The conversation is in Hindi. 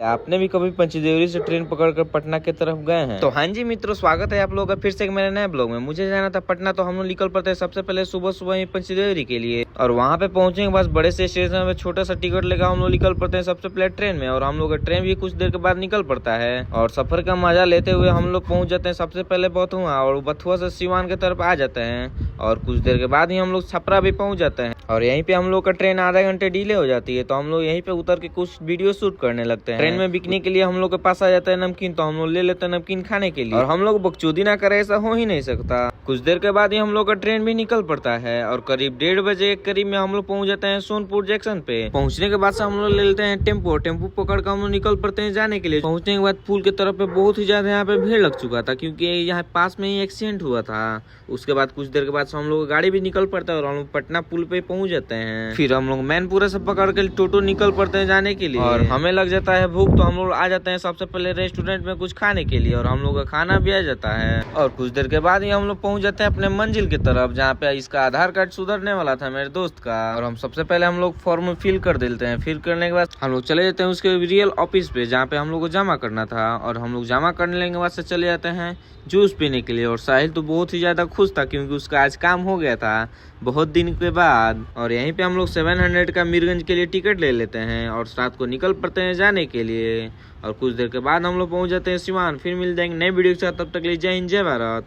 आपने भी कभी पंचदेवरी से ट्रेन पकड़कर पटना की तरफ गए हैं? तो हाँ जी मित्रों, स्वागत है आप लोगों का फिर से एक मेरे नए ब्लॉग में। मुझे जाना था पटना, तो हम लोग निकल पड़ते हैं सबसे पहले सुबह सुबह ही पंचदेवरी के लिए। और वहाँ पे पहुंचने के बाद बड़े से स्टेशन में छोटा सा टिकट लेकर हम लोग निकल पड़ते हैं सबसे पहले ट्रेन में। और हम लोग का ट्रेन भी कुछ देर के बाद निकल पड़ता है और सफर का मजा लेते हुए हम लोग पहुँच जाते हैं सबसे पहले बथुआ, और बथुआ से सिवान की तरफ आ जाते हैं। और कुछ देर के बाद ही हम लोग छपरा भी पहुँच जाते हैं। और यहीं पे हम लोग का ट्रेन आधा घंटे डिले हो जाती है, तो हम लोग यहीं पे उतर के कुछ वीडियो शूट करने लगते हैं। ट्रेन में बिकने के लिए हम लोग के पास आ जाता है नमकीन, तो हम लोग ले लेते हैं नमकीन खाने के लिए। और हम लोग बकचोदी ना करे, ऐसा हो ही नहीं सकता। कुछ देर के बाद ही हम लोग का ट्रेन भी निकल पड़ता है और करीब 1:30 बजे के करीब में हम लोग पहुंच जाते हैं सोनपुर जंक्शन पे। पहुंचने के बाद से हम लोग ले लेते हैं टेम्पो पकड़ कर हम लोग निकल पड़ते हैं जाने के लिए। पहुंचने के बाद पुल की तरफ पे बहुत ही ज्यादा यहाँ पे भीड़ लग चुका था, क्योंकि यहाँ पास में ही एक्सीडेंट हुआ था। उसके बाद कुछ देर के बाद हम लोग गाड़ी भी निकल पड़ता है और हम लोग पटना पुल पे पहुंच जाते हैं। फिर हम लोग मैनपुरा से पकड़ के टोटो निकल पड़ते हैं जाने के लिए। और हमें लग जाता है भूख, तो हम लोग आ जाते हैं सबसे पहले रेस्टोरेंट में कुछ खाने के लिए। और हम लोग का खाना भी आ जाता है और कुछ देर के बाद ही हम लोग पहुंच जाते हैं अपने मंजिल की तरफ, जहाँ पे इसका आधार कार्ड सुधरने वाला था मेरे दोस्त का। और हम सबसे पहले हम लोग फॉर्म फिल कर देते हैं। फिल करने के बाद हम लोग चले जाते हैं उसके रियल ऑफिस पे, जहाँ पे हम लोग को जमा करना था। और हम लोग जमा करने के बाद से चले जाते हैं जूस पीने के लिए। और साहिल तो बहुत ही ज्यादा खुश था, क्योंकि उसका आज काम हो गया था बहुत दिन के बाद। और यहीं पे हम लोग 700 का मीरगंज के लिए टिकट ले लेते हैं और रात को निकल पड़ते हैं जाने के लिए। और कुछ देर के बाद हम लोग पहुंच जाते हैं सिवान। फिर मिल जाएंगे नए वीडियो के साथ, तब तक के लिए जय हिंद जय भारत।